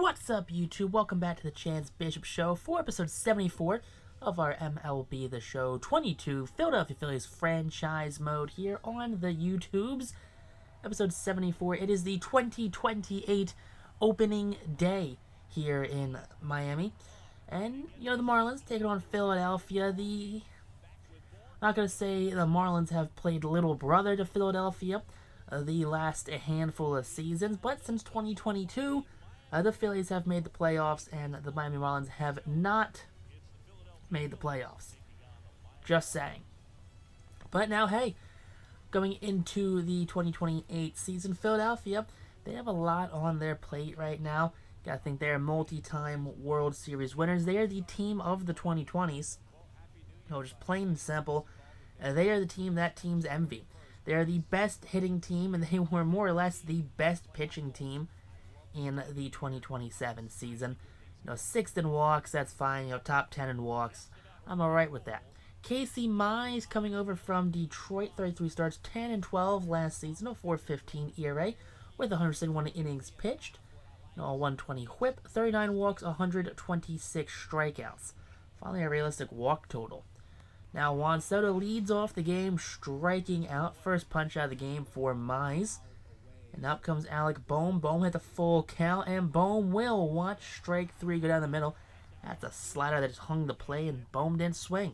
What's up, YouTube? Welcome back to the Chance Bishop Show for episode 74 of our MLB The Show 22 Philadelphia Phillies franchise mode here on the YouTubes. Episode 74. It is the 2028 opening day here in Miami. And, the Marlins taking on Philadelphia. I'm not going to say the Marlins have played little brother to Philadelphia the last handful of seasons, but since 2022, the Phillies have made the playoffs, and the Miami Marlins have not made the playoffs. Just saying. But now, hey, going into the 2028 season, Philadelphia, they have a lot on their plate right now. I think they're multi-time World Series winners. They are the team of the 2020s. Just plain and simple. They are the team that teams envy. They are the best hitting team, and they were more or less the best pitching team in the 2027 season. 6th in walks, that's fine. Top 10 in walks, I'm alright with that. Casey Mize coming over from Detroit, 33 starts, 10 and 12 last season, a 4.15 ERA with 161 innings pitched, a 120 whip, 39 walks, 126 strikeouts. Finally, a realistic walk total. Now, Juan Soto leads off the game, striking out. First punch out of the game for Mize. And up comes Alec Bohm. Bohm hit the full count, and Bohm will watch strike 3 go down the middle. That's a slider that just hung the play, and Bohm didn't swing.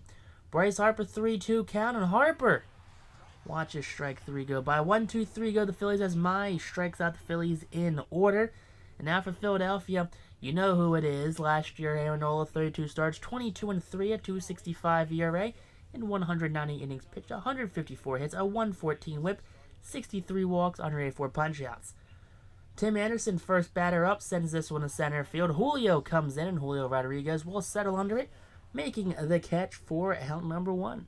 Bryce Harper, 3-2 count, and Harper watches strike 3 go by. 1-2-3 go the Phillies as Mize strikes out the Phillies in order. And now for Philadelphia, you know who it is. Last year, Aaron Nola, 32 starts, 22-3 at 2.65 ERA in 190 innings pitched, 154 hits, a 114 whip, 63 walks, 184 punch-outs. Tim Anderson, first batter up, sends this one to center field. Julio comes in, and Julio Rodriguez will settle under it, making the catch for out number 1.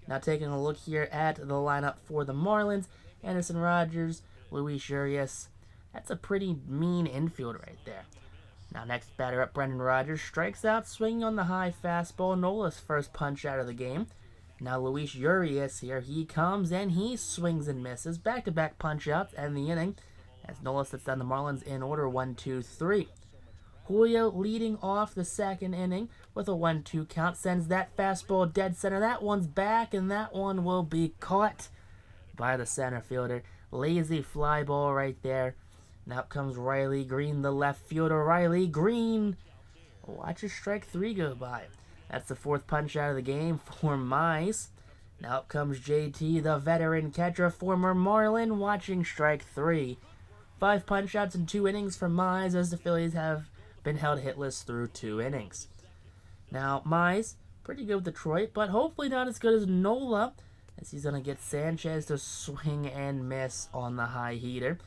Now taking a look here at the lineup for the Marlins, Anderson, Rogers, Luis Urias. That's a pretty mean infield right there. Now next batter up, Brendan Rodgers strikes out, swinging on the high fastball. Nola's first punch out of the game. Now Luis Urias here, he comes and he swings and misses. Back-to-back punch-outs and the inning as Nola sets down the Marlins in order 1-2-3. Julio leading off the second inning with a 1-2 count, sends that fastball dead center. That one's back, and that one will be caught by the center fielder. Lazy fly ball right there. Now up comes Riley Green, the left fielder. Riley Green watches strike 3 go by. That's the 4th punch out of the game for Mize. Now up comes JT, the veteran catcher, former Marlin, watching strike 3. 5 punch outs in 2 innings for Mize as the Phillies have been held hitless through 2 innings. Now Mize, pretty good with Detroit, but hopefully not as good as Nola, as he's going to get Sanchez to swing and miss on the high heater.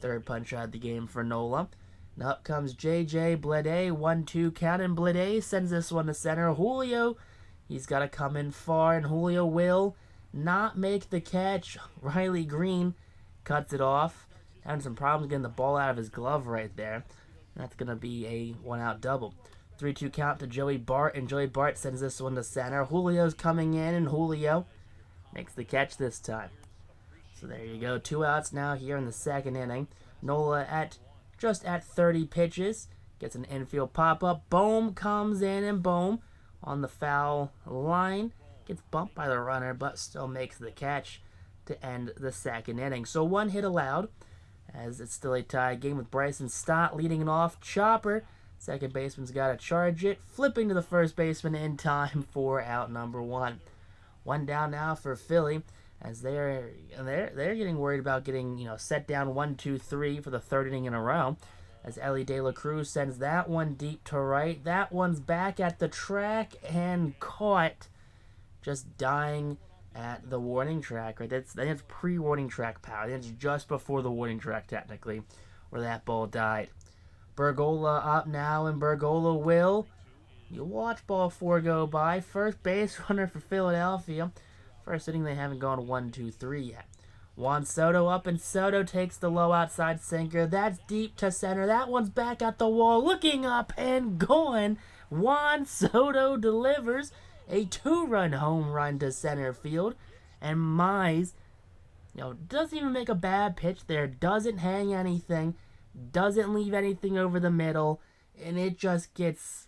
3rd punch out of the game for Nola. Now up comes J.J. Bleday, 1-2 count, and Bleday sends this one to center. Julio, he's got to come in far, and Julio will not make the catch. Riley Green cuts it off. Having some problems getting the ball out of his glove right there. That's going to be a 1-out double. 3-2 count to Joey Bart, and Joey Bart sends this one to center. Julio's coming in, and Julio makes the catch this time. So there you go, 2 outs now here in the second inning. Nola just at 30 pitches, gets an infield pop-up. Bohm comes in, and Bohm on the foul line gets bumped by the runner, but still makes the catch to end the second inning. So 1 hit allowed, as it's still a tie game with Bryson Stott leading it off. Chopper, second baseman's got to charge it, flipping to the first baseman in time for out number 1. 1 down now for Philly, as they're getting worried about getting set down 1-2-3 for the 3rd inning in a row, as Ellie De La Cruz sends that one deep to right. That one's back at the track and caught, just dying at the warning track. Right, that's pre-warning track power. That's just before the warning track technically, where that ball died. Bergola up now, and Bergola will. You watch ball 4 go by. First base runner for Philadelphia. First inning, they haven't gone 1-2-3 yet. Juan Soto up, and Soto takes the low outside sinker. That's deep to center. That one's back at the wall, looking up and going. Juan Soto delivers a 2-run home run to center field. And Mize, doesn't even make a bad pitch there. Doesn't hang anything. doesn't leave anything over the middle, and it just gets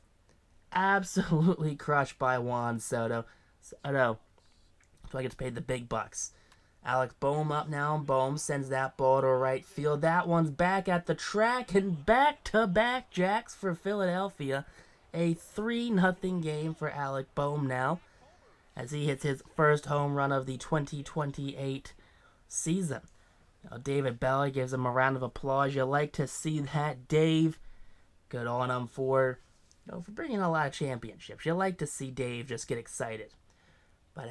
absolutely crushed by Juan Soto. Soto, so I gets paid the big bucks. Alec Boehm up now, and Boehm sends that ball to right field. That one's back at the track, and back-to-back jacks for Philadelphia. A 3-0 game for Alec Boehm now, as he hits his first home run of the 2028 season. Now, David Bella gives him a round of applause. You like to see that, Dave. Good on him for bringing a lot of championships. You like to see Dave just get excited. But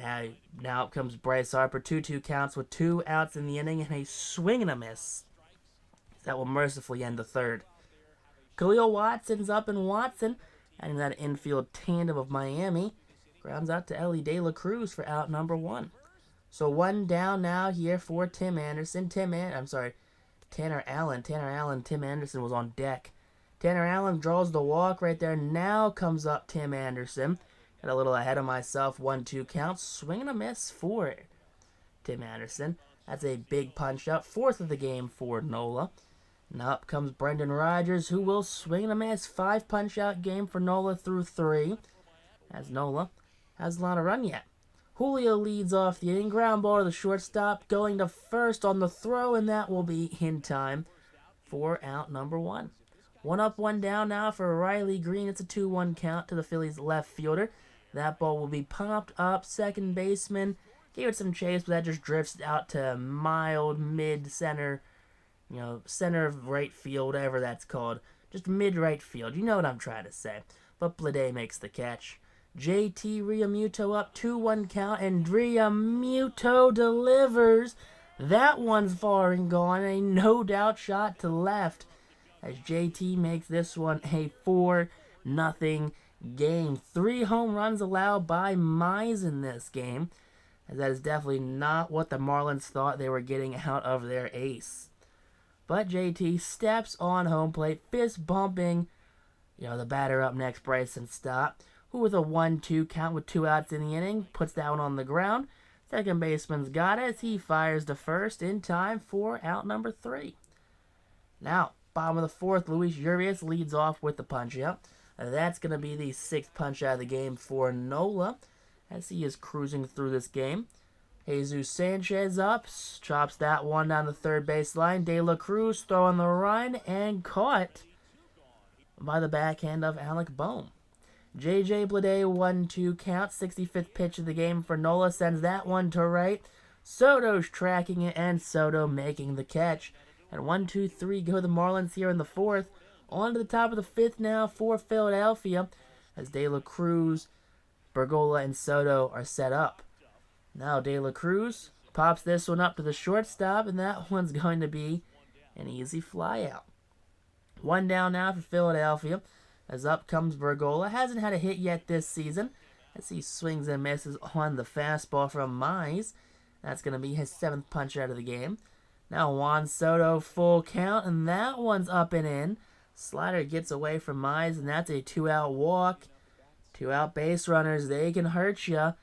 now up comes Bryce Harper. 2-2 counts with 2 outs in the inning and a swing and a miss. That will mercifully end the third. Khalil Watson's up, and Watson, adding that infield tandem of Miami, grounds out to Ellie De La Cruz for out number 1. So 1 down now here for Tim Anderson. Tanner Allen. Tim Anderson was on deck. Tanner Allen draws the walk right there. Now comes up Tim Anderson. Got a little ahead of myself. 1-2 count. Swing and a miss for Tim Anderson. That's a big punch out. 4th of the game for Nola. And up comes Brendan Rodgers, who will swing and a miss. 5 punch out game for Nola through 3. As Nola hasn't a lot of run yet. Julio leads off the inning. Ground ball to the shortstop. Going to first on the throw, and that will be in time for out number 1. 1 up, 1 down now for Riley Green. It's a 2-1 count to the Phillies left fielder. That ball will be popped up. Second baseman gave it some chase, but that just drifts out to mild mid-center, center of right field, whatever that's called. Just mid-right field. You know what I'm trying to say. But Blade makes the catch. JT Realmuto up, 2-1 count, and Realmuto delivers. That one's far and gone. A no-doubt shot to left, as JT makes this one a 4-0 game. 3 home runs allowed by Mize in this game, as that is definitely not what the Marlins thought they were getting out of their ace. But JT steps on home plate, fist bumping, the batter up next, Bryson Stott, who with a 1-2 count with 2 outs in the inning, puts that one on the ground. Second baseman's got it as he fires to first in time for out number 3. Now, bottom of the 4th, Luis Urias leads off with the punch-out. That's going to be the 6th punch-out of the game for Nola, as he is cruising through this game. Jesus Sanchez up, chops that one down the third baseline. De La Cruz throwing the run, and caught by the backhand of Alec Boehm. J.J. Bleday, 1-2 count, 65th pitch of the game for Nola, sends that one to right. Soto's tracking it, and Soto making the catch. And 1-2-3 go the Marlins here in the 4th. On to the top of the 5th now for Philadelphia, as De La Cruz, Bergola, and Soto are set up. Now De La Cruz pops this one up to the shortstop, and that one's going to be an easy flyout. 1 down now for Philadelphia, as up comes Bergola. Hasn't had a hit yet this season, as he swings and misses on the fastball from Mize. That's going to be his 7th punch out of the game. Now Juan Soto, full count, and that one's up and in. Slider gets away from Mize, and that's a 2-out walk. 2-out base runners, they can hurt you.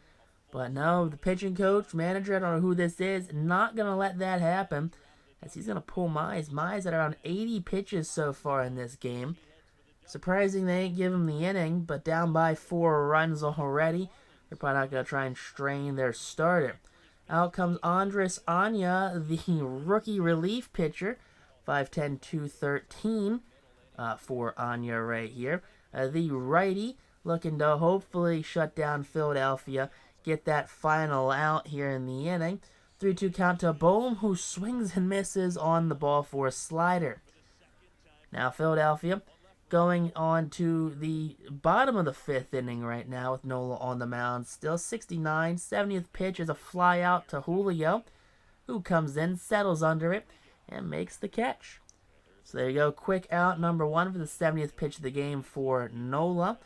But no, the pitching coach, manager, I don't know who this is, not going to let that happen, as he's going to pull Mize. Mize at around 80 pitches so far in this game. Surprising they ain't give him the inning, but down by 4 runs already. They're probably not going to try and strain their starter. Out comes Andres Anya, the rookie relief pitcher. 5'10", 213 for Anya right here. The righty looking to hopefully shut down Philadelphia, get that final out here in the inning. 3-2 count to Boehm, who swings and misses on the ball for a slider. Now Philadelphia going on to the bottom of the 5th inning right now with Nola on the mound. Still 69. 70th pitch is a fly out to Julio, who comes in, settles under it, and makes the catch. So there you go. Quick out number 1 for the 70th pitch of the game for Nola,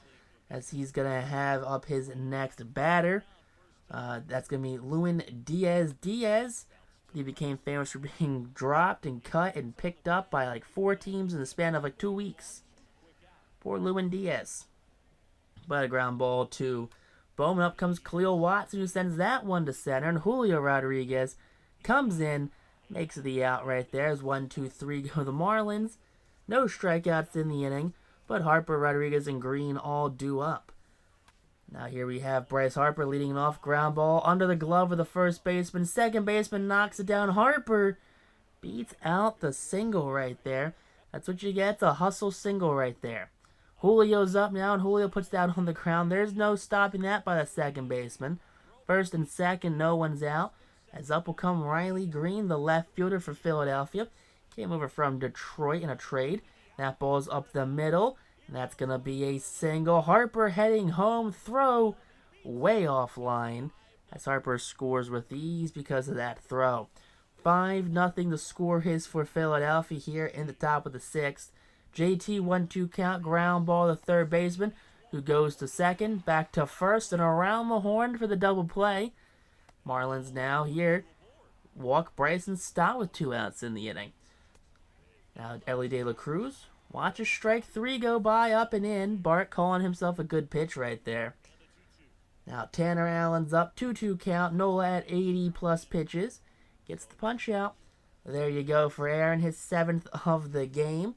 as he's going to have up his next batter. That's going to be Lewin Diaz. He became famous for being dropped and cut and picked up by like 4 teams in the span of like 2 weeks. Poor Lewin Diaz. But a ground ball to Bowman. Up comes Khalil Watson, who sends that one to center. And Julio Rodriguez comes in, makes the out right there. As 1-2-3 go the Marlins. No strikeouts in the inning, but Harper, Rodriguez, and Green all due up. Now here we have Bryce Harper leading it off. Ground ball under the glove of the first baseman. Second baseman knocks it down. Harper beats out the single right there. That's what you get. It's a hustle single right there. Julio's up now, and Julio puts that on the ground. There's no stopping that by the second baseman. First and second, no one's out. As up will come Riley Green, the left fielder for Philadelphia. Came over from Detroit in a trade. That ball's up the middle, and that's going to be a single. Harper heading home, throw way offline. As Harper scores with ease because of that throw. 5-0 the score is for Philadelphia here in the top of the sixth. JT 1-2 count, ground ball to third baseman, who goes to second, back to first, and around the horn for the double play. Marlins now here walk Bryson Stott with 2 outs in the inning. Now Ellie De La Cruz watches strike 3 go by, up and in. Bart calling himself a good pitch right there. Now Tanner Allen's up, 2-2 count, Nola at 80 plus pitches. Gets the punch out. There you go for Aaron, his 7th of the game.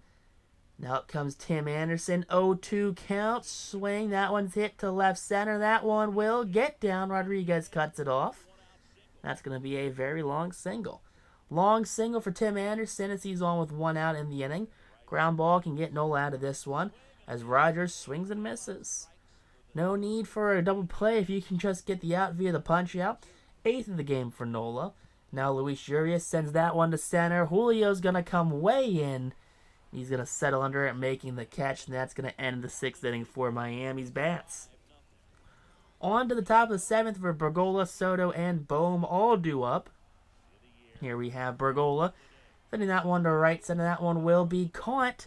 Now up comes Tim Anderson, 0-2 count, swing. That one's hit to left center. That one will get down. Rodriguez cuts it off. That's going to be a very long single. Long single for Tim Anderson as he's on with 1 out in the inning. Ground ball can get Nola out of this one as Rogers swings and misses. No need for a double play if you can just get the out via the punch out. 8th of the game for Nola. Now Luis Urias sends that one to center. Julio's going to come way in. He's going to settle under it, making the catch, and that's going to end the 6th inning for Miami's bats. On to the top of the 7th for Bergola, Soto, and Bohm all due up. Here we have Bergola sending that one to right center. That one will be caught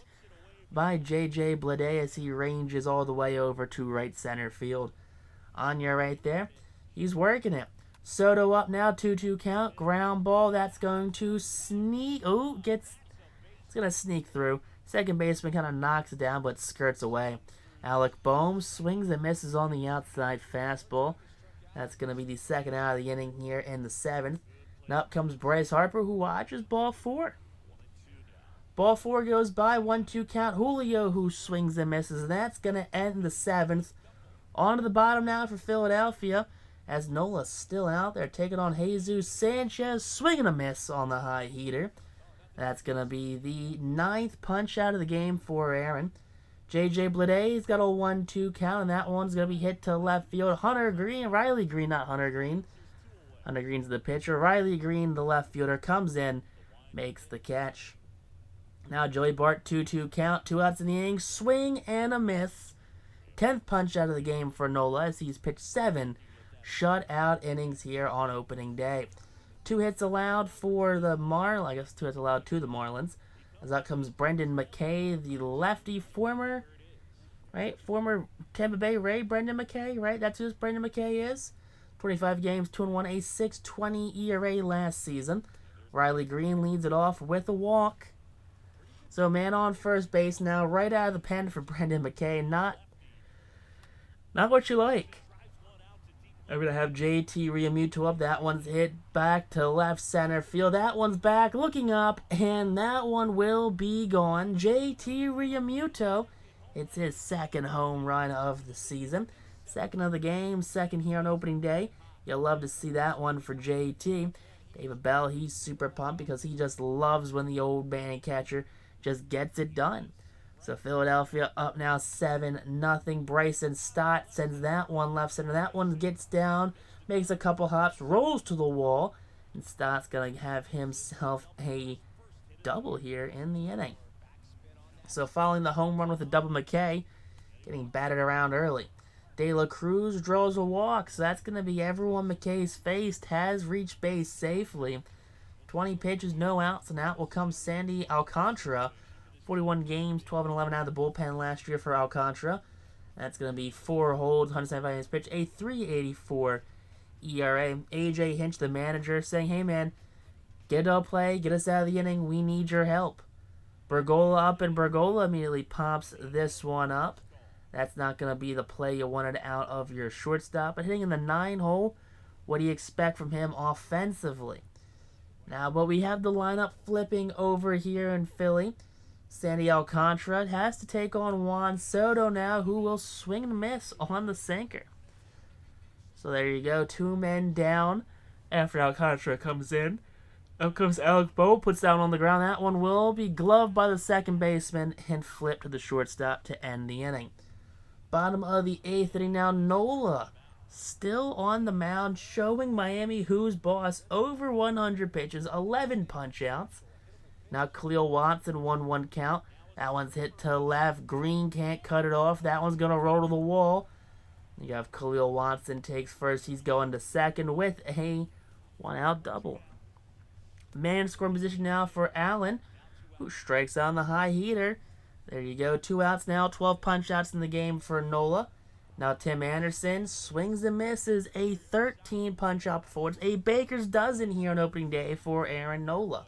by J.J. Bleday as he ranges all the way over to right center field. Anya right there. He's working it. Soto up now, 2-2 count. Ground ball, that's going to sneak. Oh, it's going to sneak through. Second baseman kind of knocks it down, but skirts away. Alec Bohm swings and misses on the outside fastball. That's going to be the 2nd out of the inning here in the 7th. Now up comes Bryce Harper, who watches ball 4. Ball 4 goes by, 1-2 count. Julio, who swings and misses. That's going to end the 7th. On to the bottom now for Philadelphia, as Nola's still out there taking on Jesus Sanchez, swinging a miss on the high heater. That's going to be the 9th punch out of the game for Aaron. J.J. Bleday's got a 1-2 count, and that one's going to be hit to left field. Riley Green, not Hunter Green. Hunter Green's the pitcher. Riley Green, the left fielder, comes in, makes the catch. Now Joey Bart, 2-2 count, 2 outs in the inning, swing and a miss. 10th punch out of the game for Nola as he's pitched 7 shutout innings here on opening day. 2 hits allowed for the 2 hits allowed to the Marlins. As out comes Brendan McKay, the lefty, former Tampa Bay Ray Brendan McKay, right? That's who Brendan McKay is. 25 games, 2-1, a 6.20 ERA last season. Riley Green leads it off with a walk. So man on first base now, right out of the pen for Brendan McKay. Not what you like. I'm going to have JT Realmuto up. That one's hit back to left center field. That one's back, looking up, and that one will be gone. JT Realmuto, it's his 2nd home run of the season. 2nd of the game, 2nd here on opening day. You'll love to see that one for JT. David Bell, he's super pumped because he just loves when the old man catcher just gets it done. So Philadelphia up now 7-0. Bryson Stott sends that one left center. That one gets down, makes a couple hops, rolls to the wall, and Stott's going to have himself a double here in the inning. So following the home run with a double, McKay getting batted around early. De La Cruz draws a walk, so that's going to be everyone McKay's faced has reached base safely. 20 pitches, no outs, and out will come Sandy Alcantara. 41 games, 12-11 out of the bullpen last year for Alcantara. That's going to be 4 holds, 175 innings pitched, a 3.84 ERA. AJ Hinch, the manager, saying, hey man, get a play, get us out of the inning, we need your help. Bergola up, and Bergola immediately pops this one up. That's not going to be the play you wanted out of your shortstop. But hitting in the 9 hole, what do you expect from him offensively? Now, but we have the lineup flipping over here in Philly. Sandy Alcantara has to take on Juan Soto now, who will swing and miss on the sinker. So there you go, 2 men down after Alcantara comes in. Up comes Alec Boe, puts down on the ground. That one will be gloved by the second baseman and flipped to the shortstop to end the inning. Bottom of the 8th inning now, Nola still on the mound, showing Miami who's boss. Over 100 pitches, 11 punch-outs. Now Khalil Watson, 1-1 count. That one's hit to left. Green can't cut it off. That one's going to roll to the wall. You have Khalil Watson takes first. He's going to second with a 1-out double. Man scoring position now for Allen, who strikes on the high heater. There you go, 2 outs now, 12 punch-outs in the game for Nola. Now Tim Anderson swings and misses, a 13 punch-out performance, a baker's dozen here on opening day for Aaron Nola.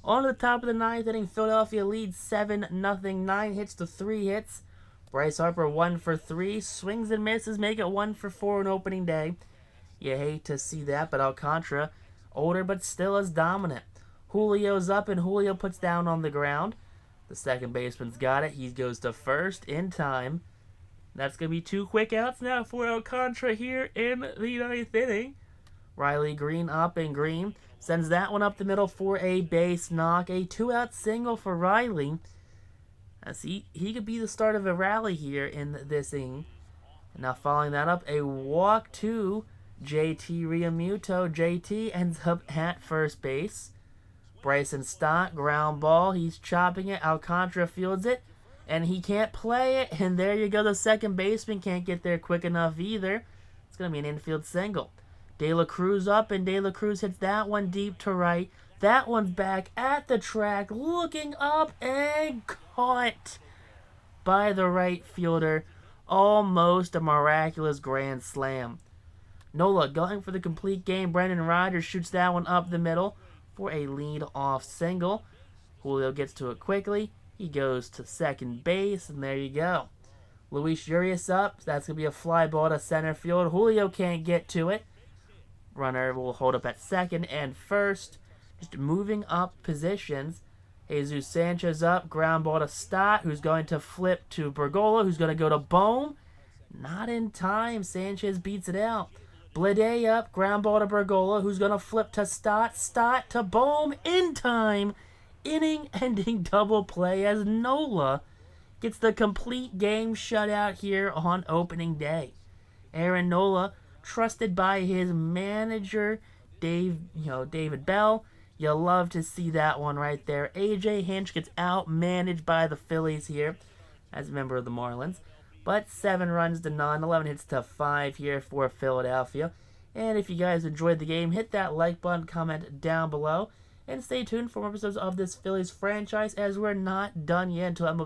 On to the top of the 9th inning, Philadelphia leads 7-0, 9 hits to 3 hits. Bryce Harper 1 for 3, swings and misses, make it 1 for 4 on opening day. You hate to see that, but Alcantara, older but still as dominant. Julio's up and Julio puts down on the ground. The second baseman's got it. He goes to first in time. That's going to be 2 quick outs now for Alcantara here in the 9th inning. Riley Green up, and Green sends that one up the middle for a base knock. A 2-out single for Riley. As he could be the start of a rally here in this inning. Now following that up, a walk to JT Realmuto. JT ends up at first base. Bryson Stott, ground ball. He's chopping it. Alcantara fields it. And he can't play it. And there you go. The second baseman can't get there quick enough either. It's going to be an infield single. De La Cruz up, and De La Cruz hits that one deep to right. That one's back at the track, looking up and caught by the right fielder. Almost a miraculous grand slam. Nola going for the complete game. Brendan Rodgers shoots that one up the middle for a lead-off single. Julio gets to it quickly. He goes to second base, and there you go. Luis Urias up. That's going to be a fly ball to center field. Julio can't get to it. Runner will hold up at second and first. Just moving up positions. Jesus Sanchez up. Ground ball to Stott, who's going to flip to Bergola, who's going to go to Bohm. Not in time. Sanchez beats it out. Blade up. Ground ball to Bergola, who's going to flip to Stott. Stott to Bohm in time. Inning-ending double play as Nola gets the complete game shutout here on opening day. Aaron Nola, trusted by his manager, David Bell. You'll love to see that one right there. A.J. Hinch gets out-managed by the Phillies here as a member of the Marlins. But 7 runs to none, 11 hits to 5 here for Philadelphia. And if you guys enjoyed the game, hit that like button, comment down below. And stay tuned for more episodes of this Phillies franchise, as we're not done yet until MLB